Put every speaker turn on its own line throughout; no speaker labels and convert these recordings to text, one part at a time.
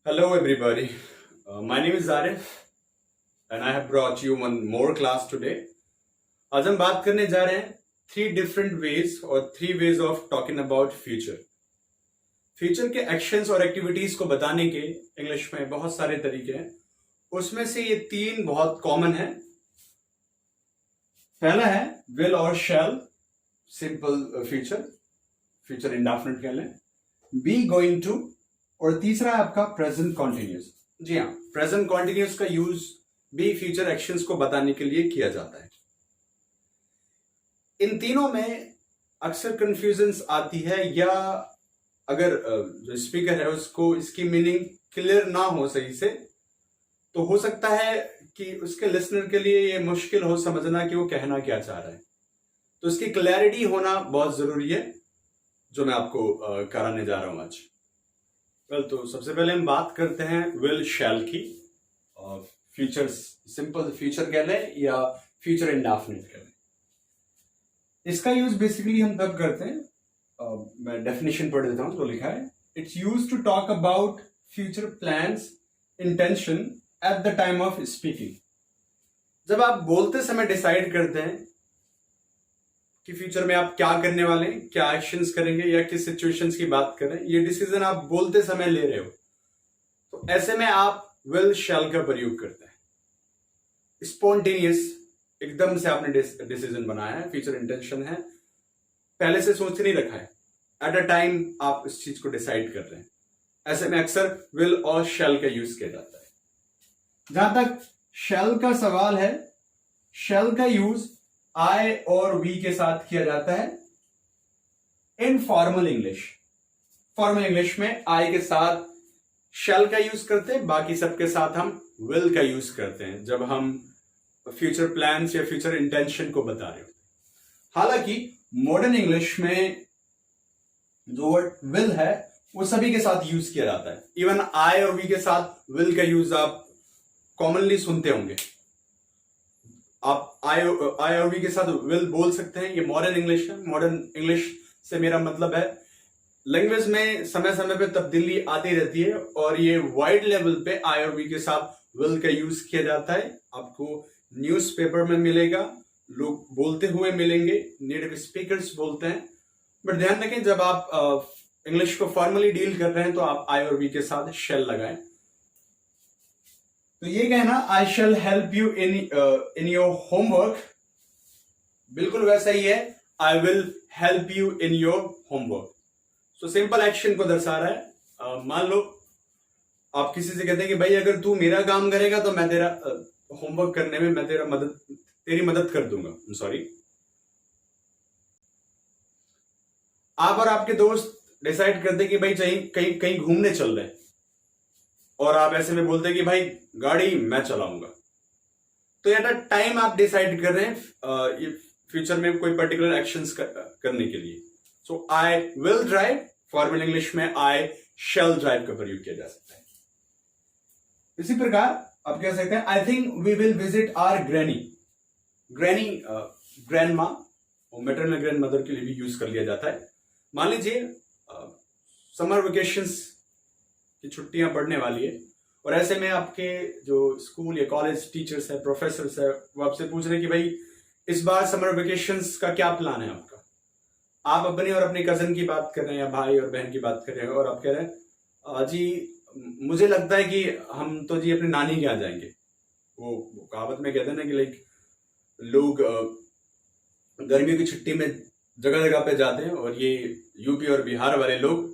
Hello, everybody. My name is Arif, and I have brought you one more class today. आज हम बात करने जा रहे हैं थ्री डिफरेंट वेज और three ways of talking about future. Future के एक्शंस और एक्टिविटीज को बताने के इंग्लिश में बहुत सारे तरीके हैं. उसमें से ये तीन बहुत कॉमन है. पहला है विल और शैल, सिंपल फ्यूचर, फ्यूचर इंडेफिनिट कह लें. बी गोइंग टू, और तीसरा है आपका प्रेजेंट कॉन्टिन्यूस. जी हाँ, प्रेजेंट कॉन्टिन्यूस का यूज भी फ्यूचर एक्शंस को बताने के लिए किया जाता है. इन तीनों में अक्सर कंफ्यूजन्स आती है, या अगर जो स्पीकर है उसको इसकी मीनिंग क्लियर ना हो सही से, तो हो सकता है कि उसके लिसनर के लिए ये मुश्किल हो समझना कि वो कहना क्या चाह रहा है. तो इसकी क्लैरिटी होना बहुत जरूरी है, जो मैं आपको कराने जा रहा हूं आज. तो सबसे पहले हम बात करते हैं विल शैल की. फ्यूचर सिंपल फ्यूचर कह लें या फ्यूचर इंडेफिनिट कह लें. इसका यूज बेसिकली हम तब करते हैं, मैं डेफिनेशन पढ़ देता हूं जो लिखा है. It's use to talk about future plans, intention at the time of speaking. जब आप बोलते समय डिसाइड करते हैं कि फ्यूचर में आप क्या करने वाले हैं, क्या एक्शंस करेंगे या किस सिचुएशंस की बात कर रहे हैं, ये डिसीजन आप बोलते समय ले रहे हो, तो ऐसे में आप विल शैल का प्रयोग करते हैं. स्पॉन्टेनियस, एकदम से आपने डिसीजन बनाया है, फ्यूचर इंटेंशन है, पहले से सोच नहीं रखा है, एट अ टाइम आप इस चीज को डिसाइड कर रहे हैं. ऐसे में अक्सर विल और शैल का यूज किया जाता है. जहां तक शैल का सवाल है, शैल का यूज आई और वी के साथ किया जाता है in formal English. Formal English में आई के साथ शैल का यूज करते हैं, बाकी सबके साथ हम विल का यूज करते हैं जब हम फ्यूचर प्लान्स या फ्यूचर इंटेंशन को बता रहे हो. हालांकि मॉडर्न इंग्लिश में जो वर्ड विल है वो सभी के साथ यूज किया जाता है. इवन आई और वी के साथ विल का यूज आप कॉमनली सुनते होंगे. आप आई और वी के साथ विल बोल सकते हैं. ये मॉडर्न इंग्लिश है. मॉडर्न इंग्लिश से मेरा मतलब है लैंग्वेज में समय समय पे तब्दीली आती रहती है, और ये वाइड लेवल पे आई और वी के साथ विल का यूज किया जाता है. आपको न्यूज़पेपर में मिलेगा, लोग बोलते हुए मिलेंगे, नेटिव स्पीकर्स बोलते हैं. बट ध्यान रखें, जब आप इंग्लिश को फॉर्मली डील कर रहे हैं तो आप आई और वी के साथ शैल लगाएं. तो ये कहना I shall help you in your homework, बिल्कुल वैसा ही है I will help you in your homework. So simple action को दर्शा रहा है. मान लो आप किसी से कहते हैं कि भाई अगर तू मेरा काम करेगा तो मैं तेरा होमवर्क करने में मैं तेरी मदद कर दूंगा. सॉरी, आप और आपके दोस्त डिसाइड करते हैं कि भाई कहीं कहीं घूमने चल रहे हैं, और आप ऐसे में बोलते हैं कि भाई गाड़ी मैं चलाऊंगा. तो एट अ टाइम आप डिसाइड कर रहे हैं फ्यूचर में कोई पर्टिकुलर एक्शंस करने के लिए. So I will drive, formal English में आई शैल ड्राइव का प्रयोग किया जा सकता है. इसी प्रकार आप कह सकते हैं I think we will visit our granny. Granny grand माँ और मैटरनल ग्रैंड मदर के लिए भी यूज कर लिया जाता है. मान लीजिए समर वेकेशंस की छुट्टियां पड़ने वाली है, और ऐसे में आपके जो स्कूल या कॉलेज टीचर्स है, प्रोफेसर्स है, वो आपसे पूछ रहे हैं कि भाई इस बार समर वेकेशंस का क्या प्लान है आपका. आप अपने और अपने कजन की बात कर रहे हैं या भाई और बहन की बात कर रहे हैं, और आप कह रहे हैं जी मुझे लगता है कि हम तो जी अपनी नानी के यहाँ जाएंगे. वो कहावत में कहते हैं ना कि लाइक लोग गर्मियों की छुट्टी में जगह जगह पे जाते हैं, और ये यूपी और बिहार वाले लोग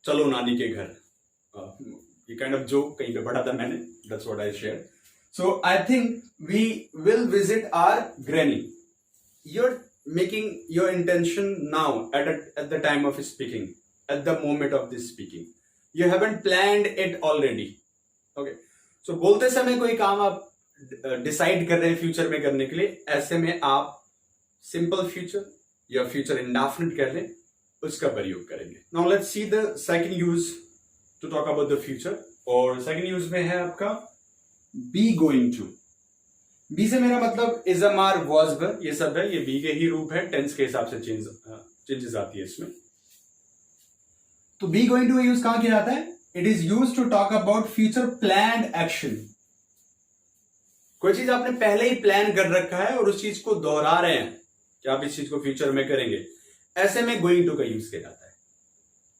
चलो नानी के घर. ये काइंड ऑफ जोक कहीं पे पढ़ा था मैंने, that's what I share. So I think we will visit our granny. You're making your intention now at the time of speaking, at the moment of this speaking. You haven't planned it already. Okay. So बोलते समय कोई काम आप decide कर रहे हैं future में करने के लिए, ऐसे में आप सिंपल फ्यूचर या फ्यूचर इंडेफिनिट कह लें, उसका प्रयोग करेंगे. Now let's see the second use to talk about the future. और सेकंड यूज में है आपका बी गोइंग टू. बी से मेरा मतलब इज अ मार वॉज वर, ये सब है, ये बी के ही रूप है, टेंस के हिसाब से चेंजेस आती है इसमें. तो बी गोइंग टू यूज कहां किया जाता है? It is use to talk about future planned action. कोई चीज आपने पहले ही प्लान कर रखा है और उस चीज को दोहरा रहे हैं कि आप इस चीज को फ्यूचर में करेंगे, ऐसे में गोइंग टू का यूज किया जाता है।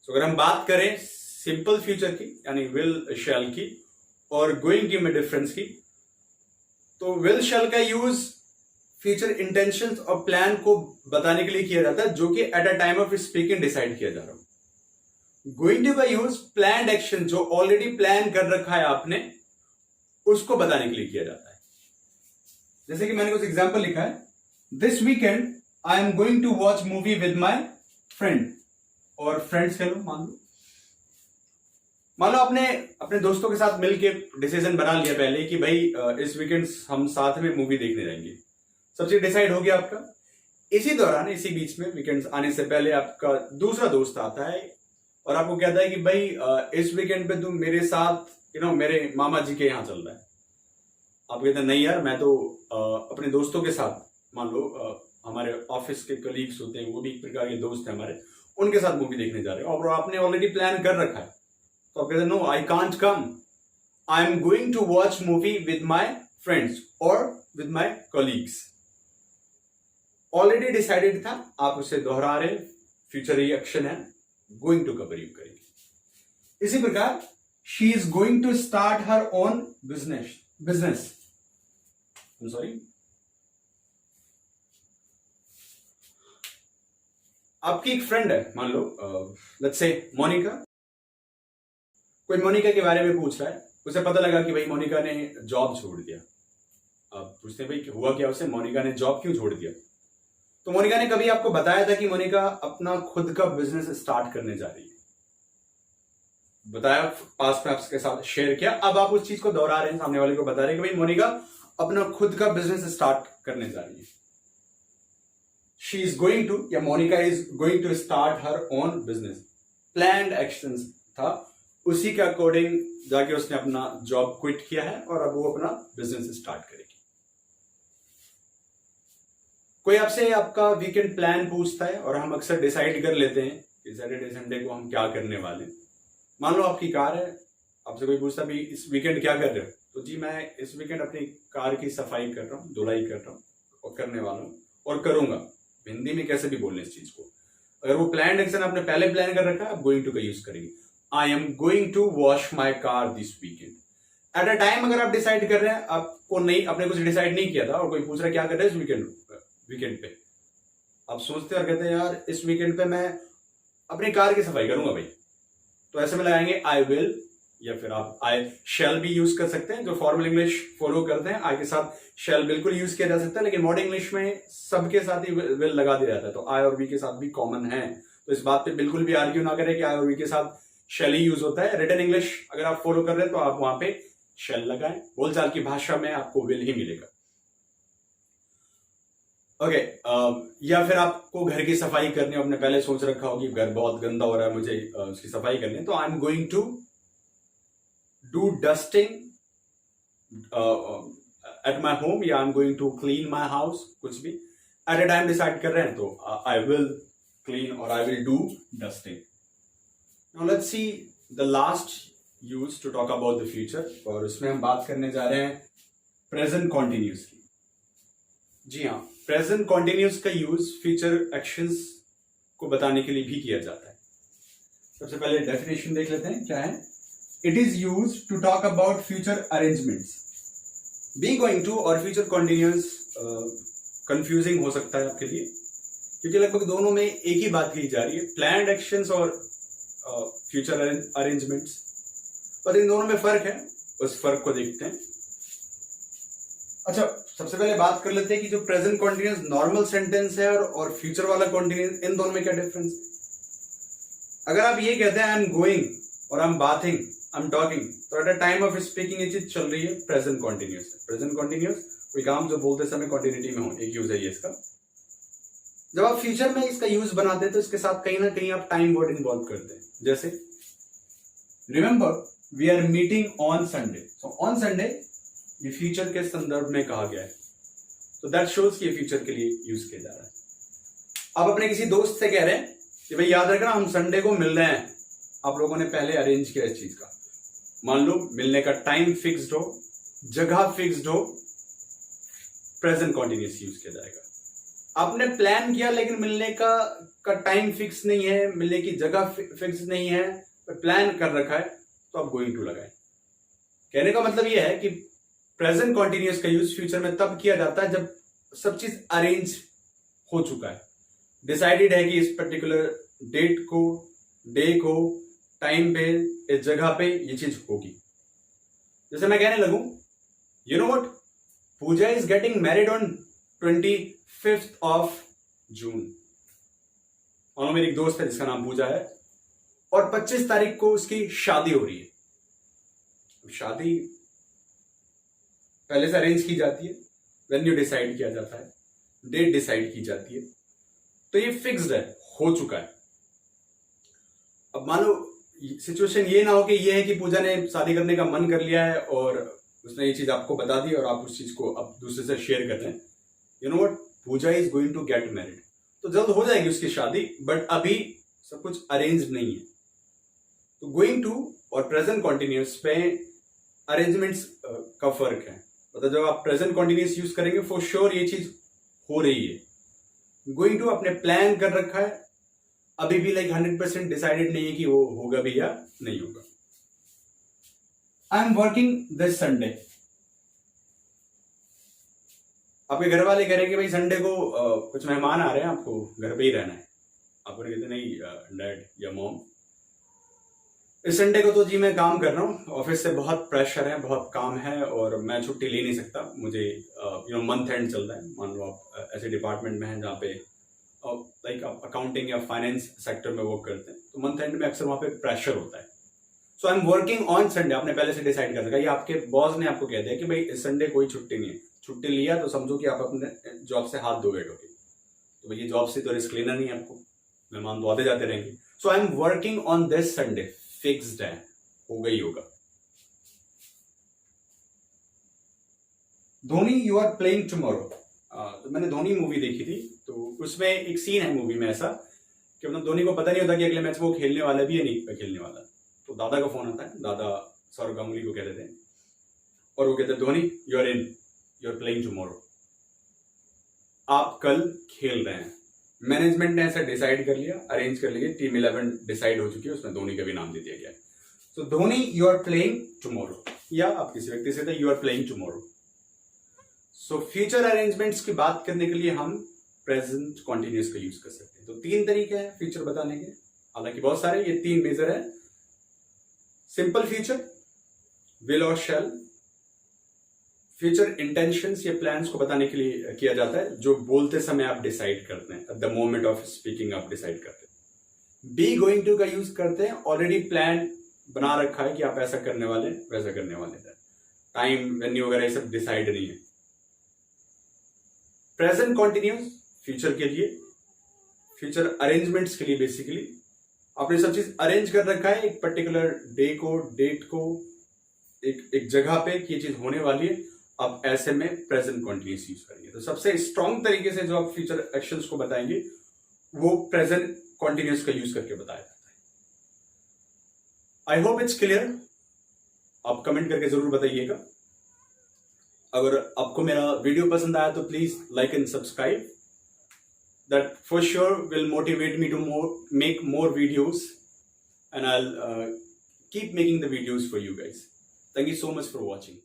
तो अगर हम बात करें सिंपल फ्यूचर की यानी विल शैल की और गोइंग की में डिफरेंस की, तो विल शैल का यूज फ्यूचर इंटेंशंस और प्लान को बताने के लिए किया जाता है जो कि eight a time of speaking decide किया जा रहा हो। गोइंग टू का यूज प्लान्ड एक्शन जो ऑलरेडी प्लान कर रखा है आपने उसको बताने के लिए किया जाता है। जैसे कि मैंने कुछ एग्जांपल लिखा है, this weekend I am going to watch movie with my friend, और फ्रेंड्स कह लो, मान लो आपने अपने दोस्तों के साथ मिलकर डिसीजन बना लिया पहले कि भाई इस वीकेंड हम साथ में मूवी देखने जाएंगे, सब चीज डिसाइड हो गया आपका। इसी दौरान इसी बीच में वीकेंड आने से पहले आपका दूसरा दोस्त आता है और आपको कहता है कि भाई इस वीकेंड पे तुम मेरे साथ मेरे मामा जी के यहाँ चल रहा है। आप कहते हैं नहीं यार, मैं तो अपने दोस्तों के साथ, मान लो हमारे ऑफिस के कलीग्स होते हैं, वो भी एक प्रकार के दोस्त हैं हमारे, उनके साथ मूवी देखने जा रहे हो और आपने ऑलरेडी प्लान कर रखा है। तो आप कहते हैं no I can't come, I am going to watch movie with my friends और with my colleagues. Already decided था, आप उसे दोहरा रहे, फ्यूचर एक्शन है, गोइंग टू का प्रयोग करेंगे। इसी प्रकार she is going to start her own business sorry, आपकी एक फ्रेंड है, मान लो लेट्स से मोनिका, कोई मोनिका के बारे में पूछ रहा है, उसे पता लगा कि भाई मोनिका ने जॉब छोड़ दिया। अब पूछते हैं भाई हुआ क्या उसे, मोनिका ने जॉब क्यों छोड़ दिया? तो मोनिका ने कभी आपको बताया था कि मोनिका अपना खुद का बिजनेस स्टार्ट करने जा रही है, बताया, पास में आपके साथ शेयर किया। अब आप उस चीज को दोहरा रहे हैं, सामने वाले को बता रहे हैं कि भाई मोनिका अपना खुद का बिजनेस स्टार्ट करने जा रही है। शी इज गोइंग टू या Monica is going to start her own business, planned actions था, उसी के अकॉर्डिंग जाके उसने अपना जॉब क्विट किया है और अब वो अपना बिजनेस स्टार्ट करेगी। कोई आपसे आपका वीकेंड प्लान पूछता है और हम अक्सर डिसाइड कर लेते हैं कि सैटरडे संडे को हम क्या करने वाले हैं। मान लो आपकी कार है, आपसे कोई पूछता भी इस वीकेंड क्या कर रहे हो, तो जी मैं इस वीकेंड अपनी कार की सफाई कर रहा हूँ, धुलाई कर रहा हूँ और करने वाला हूँ और करूंगा। हिंदी में कैसे भी बोल लें इस चीज को। अगर वो प्लान एक्शन आपने पहले प्लान कर रखा है, आप गोइंग टू का यूज करेंगे। I am going to wash my car this weekend. At a time अगर आप डिसाइड कर रहे हैं, आपको नहीं, आपने कुछ डिसाइड नहीं किया था और कोई पूछ रहा है क्या कर रहे हैं इस वीकेंड पे, आप सोचते और कहते हैं यार इस वीकेंड पे मैं अपनी कार की सफाई करूंगा भाई, तो ऐसे में लगाएंगे आई विल, या फिर आप आई शैल भी यूज कर सकते हैं। जो फॉर्मल इंग्लिश फॉलो करते हैं आई के साथ शैल बिल्कुल यूज किया जा सकता है, लेकिन मॉडर्न इंग्लिश में सबके साथ ही विल लगा दिया जाता है, तो आई और वी के साथ भी कॉमन है। तो इस बात पे बिल्कुल भी आर्ग्यू ना करें कि आई और वी के साथ शैल ही यूज होता है। रिटन इंग्लिश अगर आप फॉलो कर रहे हैं तो आप वहां पे शैल लगाएं, बोलचाल की भाषा में आपको विल ही मिलेगा। ओके, या फिर आपको घर की सफाई करनी है, आपने पहले सोच रखा होगी घर बहुत गंदा हो रहा है, मुझे उसकी सफाई करनी है, तो I am going to do dusting at my home, या I am going to clean my house, कुछ भी एट ए टाइम डिसाइड कर रहे हैं तो आई विल क्लीन और I will do dusting. Now let's see the last use to talk about the future, और उसमें हम बात करने जा रहे हैं प्रेजेंट कॉन्टिन्यूस की। जी हाँ, प्रेजेंट कॉन्टिन्यूस का यूज फ्यूचर एक्शंस को बताने के लिए भी किया जाता है। सबसे पहले डेफिनेशन देख लेते हैं क्या है। It is use to talk about future arrangements. Be going to और फ्यूचर कॉन्टिन्यूस कंफ्यूजिंग हो सकता है आपके लिए, क्योंकि लगभग दोनों में एक ही बात कही जा रही है, प्लान्ड एक्शंस और फ्यूचर अरेंजमेंट्स, पर इन दोनों में फर्क है, उस फर्क को देखते हैं। अच्छा, सबसे पहले बात कर लेते हैं कि जो प्रेजेंट कॉन्टिन्यूस नॉर्मल सेंटेंस है और फ्यूचर वाला कॉन्टिन्यूस, इन दोनों में क्या डिफरेंस है। अगर आप ये कहते हैं आई एम गोइंग और I am bathing, I am talking, तो at a time of speaking ये चीज चल रही है, प्रेजेंट कॉन्टिन्यूस। प्रेजेंट कॉन्टिन्यूस कोई काम जो बोलते समय कॉन्टिन्यूटी में हो, एक यूज है ये इसका। जब आप फ्यूचर में इसका यूज बनाते हैं तो इसके साथ कहीं ना कहीं आप टाइम वर्ड इन्वॉल्व करते हैं, जैसे remember we are meeting on Sunday, so on Sunday ये फ्यूचर के संदर्भ में कहा गया है, तो दैट शोज कि ये फ्यूचर के लिए यूज किया जा रहा है। आप अपने किसी दोस्त से कह रहे हैं कि भाई याद रखना हम संडे को मिल रहे हैं, आप लोगों ने पहले अरेंज किया इस चीज का। मान लो मिलने का टाइम फिक्स्ड हो, जगह फिक्स्ड हो, प्रेजेंट कॉन्टिन्यूस यूज किया जाएगा। आपने प्लान किया लेकिन मिलने का टाइम फिक्स नहीं है, मिलने की जगह फिक्स नहीं है, पर प्लान कर रखा है, तो आप गोइंग टू लगाएं। कहने का मतलब यह है कि प्रेजेंट कॉन्टिन्यूस का यूज फ्यूचर में तब किया जाता है जब सब चीज अरेंज हो चुका है, डिसाइडेड है कि इस पर्टिकुलर डेट को, डे को, टाइम पे, इस जगह पे ये चीज होगी। जैसे मैं कहने लगूं, you know what, Puja is getting married on 25th of June। और मेरी एक दोस्त है जिसका नाम पूजा है, और 25 तारीख को उसकी शादी हो रही है। शादी पहले से अरेंज की जाती है, वेन्यू डिसाइड किया जाता है, डेट डिसाइड की जाती है, तो ये फिक्स्ड है, हो चुका है। अब मान लो सिचुएशन ये ना हो कि ये है कि पूजा ने शादी करने का मन कर लिया है और उसने ये चीज आपको बता दी और आप उस चीज को अब दूसरे से शेयर कर रहे हैं। You know what, Puja is going to get married, तो जल्द हो जाएगी उसकी शादी, बट अभी सब कुछ अरेंज नहीं है। तो गोइंग टू और प्रेजेंट कॉन्टिन्यूस पे अरेंजमेंट्स का फर्क है। मतलब जब आप प्रेजेंट कॉन्टिन्यूस यूज करेंगे फॉर श्योर ये चीज हो रही है। गोइंग टू आपने प्लान कर रखा है, अभी भी 100% डिसाइडेड नहीं है कि वो होगा भी या नहीं होगा। आई एम वर्किंग दिस संडे। आपके घर वाले कह रहे हैं कि भाई संडे को कुछ मेहमान आ रहे हैं, आपको घर पे ही रहना है। आपको कहते नहीं डैड या मॉम, इस संडे को तो जी मैं काम कर रहा हूँ, ऑफिस से बहुत प्रेशर है, बहुत काम है और मैं छुट्टी ले नहीं सकता। मुझे मंथ एंड चल रहा है। मान लो आप ऐसे डिपार्टमेंट में हैं जहाँ पे लाइक आप अकाउंटिंग या फाइनेंस सेक्टर में वर्क करते हैं, तो मंथ एंड में अक्सर वहाँ पे प्रेशर होता है। So I am working on Sunday. आपने पहले से डिसाइड कर रखा है, ये आपके बॉस ने आपको कह दिया कि भाई इस संडे कोई छुट्टी नहीं है। छुट्टी लिया तो समझो कि आप अपने जॉब से हाथ धो बैठोगे, तो भाई ये जॉब से तो रिस्क लेना नहीं है आपको, मेहमान तो आते जाते रहेंगे। So I am working on this Sunday, fixed है, होगा ही होगा। Dhoni you are playing tomorrow. तो मैंने धोनी मूवी देखी थी, तो उसमें एक सीन है मूवी में ऐसा कि मतलब धोनी को पता नहीं होता कि अगले मैच वो खेलने वाला भी है नहीं खेलने वाला। तो दादा का फोन आता है, दादा सौरव गांगुली को कहते थे, और वो कहते Dhoni you are in, you are playing tomorrow, आप कल खेल रहे हैं। मैनेजमेंट ने ऐसा डिसाइड कर लिया, अरेंज कर लिया, टीम 11 डिसाइड हो चुकी है, उसमें धोनी का भी नाम दे दिया गया है। तो Dhoni you are playing tomorrow, या आप किसी व्यक्ति से you are playing tomorrow. So future arrangements की बात करने के लिए हम प्रेजेंट कॉन्टिन्यूस का यूज कर सकते हैं। तो 3 तरीके हैं फ्यूचर बताने के, हालांकि बहुत सारे, ये 3 मेजर है। सिंपल फ्यूचर, विल और शैल। फ्यूचर इंटेंशंस या प्लान्स को बताने के लिए किया जाता है, जो बोलते समय आप डिसाइड करते हैं, at the moment of speaking आप डिसाइड करते हैं। बी गोइंग टू का यूज करते हैं, ऑलरेडी प्लान बना रखा है कि आप ऐसा करने वाले हैं, वैसा करने वाले हैं, टाइम वेन्यू वगैरह ये सब डिसाइड नहीं है। प्रेजेंट कॉन्टिन्यूस फ्यूचर के लिए, फ्यूचर अरेंजमेंट्स के लिए बेसिकली आपने सब चीज अरेंज कर रखा है, एक पर्टिकुलर डे को, डेट को, एक जगह पे कि ये चीज होने वाली है। आप ऐसे में प्रेजेंट कॉन्टिन्यूस यूज करेंगे। तो सबसे स्ट्रॉन्ग तरीके से जो आप फ्यूचर एक्शंस को बताएंगे वो प्रेजेंट कॉन्टिन्यूस का यूज करके बताया जाता है। I hope it's clear. आप कमेंट करके जरूर बताइएगा। अगर आपको मेरा वीडियो पसंद आया तो please like and subscribe, that for sure will motivate me to make more videos, and I keep making the videos for you guys. Thank you so much for watching.